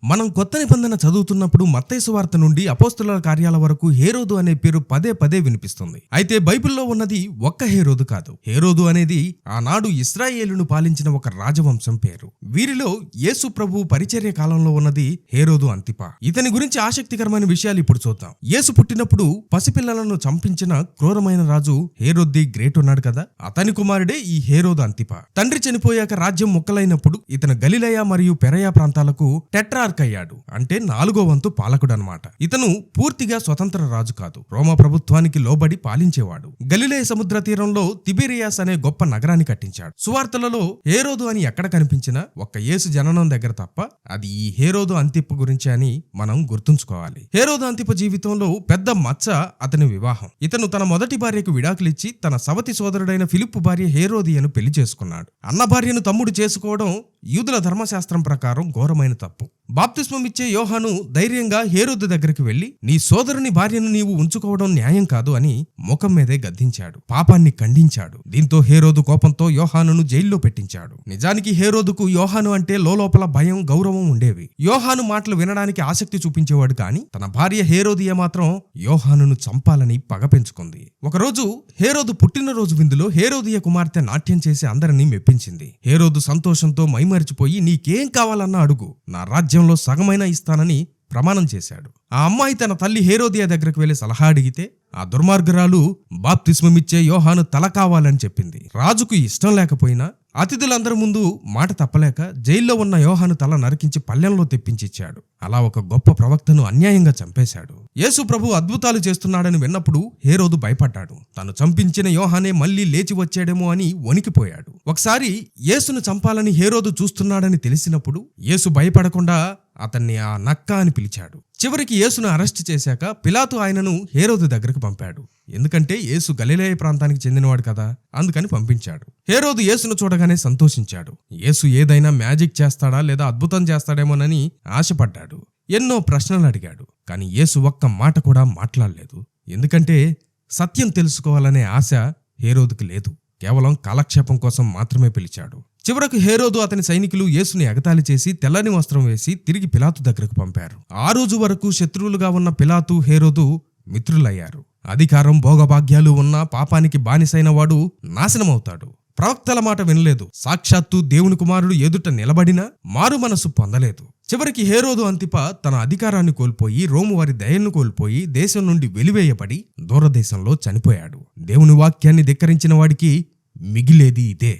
మనం కొత్త నిబంధన చదువుతున్నప్పుడు మత్తయి సువార్త నుండి అపోస్తలుల కార్యాల వరకు హేరోదు అనే పేరు పదే పదే వినిపిస్తుంది. అయితే బైబిల్లో ఉన్నది ఒక్క హేరోదు కాదు. హేరోదు అనేది ఆనాడు ఇశ్రాయేలును పాలించిన ఒక రాజవంశం పేరు. వీరిలో యేసు ప్రభు పరిచర్య కాలంలో ఉన్నది హేరోదు అంతిపా. ఇతని గురించి ఆసక్తికరమైన విషయాలు ఇప్పుడు చూద్దాం. యేసు పుట్టినప్పుడు పసిపిల్లలను చంపించిన క్రూరమైన రాజు హేరోద్ ది గ్రేట్ ఉన్నాడు కదా, అతని కుమారుడే ఈ హేరోదు అంతిపా. తండ్రి చనిపోయాక రాజ్యం ముక్కలైనప్పుడు ఇతను గలిలయ మరియు పెరయా ప్రాంతాలకు టెట్రార్క్ అయ్యాడు. అంటే 4వ వంతు పాలకుడు అన్నమాట. ఇతను పూర్తిగా స్వతంత్ర రాజు కాదు, రోమా ప్రభుత్వానికి లోబడి పాలించేవాడు. గలిలయ సముద్ర తీరంలో తిబెరియాస్ అనే గొప్ప నగరాన్ని కట్టించాడు. సువార్తలలో హేరోదు అని ఎక్కడ కనిపించినా ఒక్క యేసు జననం దగ్గర తప్ప అది ఈ హేరోదు అంతిప గురించి అని మనం గుర్తుంచుకోవాలి. హేరోదు అంతిప జీవితంలో పెద్ద మచ్చ అతని వివాహం. ఇతను తన మొదటి భార్యకు విడాకులిచ్చి తన సవతి సోదరుడైన ఫిలిప్పు భార్య హేరోదియను పెళ్లి చేసుకున్నాడు. అన్న భార్యను తమ్ముడు చేసుకోవడం యూదుల ధర్మశాస్త్రం ప్రకారం ఘోరమైన తప్పు. బాప్తిస్మం ఇచ్చే యోహాను ధైర్యంగా హేరోదు దగ్గరికి వెళ్లి, నీ సోదరుని భార్యను నీవు ఉంచుకోవడం న్యాయం కాదు అని ముఖం మీదే గద్దించాడు. పాపాన్ని ఖండించాడు. దీంతో హేరోదు కోపంతో యోహానును జైల్లో పెట్టించాడు. నిజానికి హేరోదుకు యోహాను అంటే లోపల భయం, గౌరవం ఉండేవి. యోహాను మాటలు వినడానికి ఆసక్తి చూపించేవాడు కానీ తన భార్య హేరోదియ మాత్రం యోహానును చంపాలని పగ పెంచుకుంది. ఒకరోజు హేరోదు పుట్టినరోజు విందులో హేరోదియ కుమార్తె నాట్యం చేసి అందరినీ మెప్పించింది. హేరోదు సంతోషంతో మైమరిచిపోయి, నీకేం కావాలన్నా అడుగు, నా రాజ్యంలో సగమైనా ఇస్తానని ప్రమాణం చేశాడు. ఆ అమ్మాయి తన తల్లి హేరోదియ దగ్గరకు వెళ్లి సలహా అడిగితే ఆ దుర్మార్గురాలు బాప్తిస్మమిచ్చే యోహాను తల కావాలని చెప్పింది. రాజుకు ఇష్టం లేకపోయినా అతిథులందరి ముందు మాట తప్పలేక జైల్లో ఉన్న యోహాను తల నరికించి పల్లెంలో తెప్పించిచ్చాడు. అలా ఒక గొప్ప ప్రవక్తను అన్యాయంగా చంపేశాడు. యేసు ప్రభు అద్భుతాలు చేస్తున్నాడని విన్నప్పుడు హేరోదు భయపడ్డాడు. తను చంపించిన యోహానే మళ్లీ లేచి వచ్చాడేమో అని వణికిపోయాడు. ఒకసారి యేసును చంపాలని హేరోదు చూస్తున్నాడని తెలిసినప్పుడు యేసు భయపడకుండా అతన్ని ఆ నక్క అని పిలిచాడు. చివరికి యేసును అరెస్ట్ చేశాక పిలాతు ఆయనను హేరోదు దగ్గరకు పంపాడు. ఎందుకంటే యేసు గలిలయ ప్రాంతానికి చెందినవాడు కదా, అందుకని పంపించాడు. హేరోదు యేసును చూడగానే సంతోషించాడు. యేసు ఏదైనా మ్యాజిక్ చేస్తాడా లేదా అద్భుతం చేస్తాడేమోనని ఆశపడ్డాడు. ఎన్నో ప్రశ్నలు అడిగాడు. కానీ యేసు ఒక్క మాట కూడా మాట్లాడలేదు. ఎందుకంటే సత్యం తెలుసుకోవాలనే ఆశ హేరోదుకు లేదు. కేవలం కాలక్షేపం కోసం మాత్రమే పిలిచాడు. చివరకు హేరోదు అతని సైనికులు యేసుని ఎగతాళి చేసి తెల్లని వస్త్రం వేసి తిరిగి పిలాతు దగ్గరకు పంపారు. ఆ రోజు వరకు శత్రువులుగా ఉన్న పిలాతు, హేరోదు మిత్రులయ్యారు. అధికారం, భోగభాగ్యాలు ఉన్న పాపానికి బానిసైన వాడు నాశనమవుతాడు. ప్రవక్తల మాట వినలేదు. సాక్షాత్తు దేవుని కుమారుడు ఎదుట నిలబడినా మారు మనసు పొందలేదు. చివరికి హేరోదు అంతిప తన అధికారాన్ని కోల్పోయి, రోము వారి దయను కోల్పోయి, దేశం నుండి వెలివేయబడి దూరదేశంలో చనిపోయాడు. దేవుని వాక్యాన్ని ధిక్కరించిన వాడికి మిగిలేది ఇదే.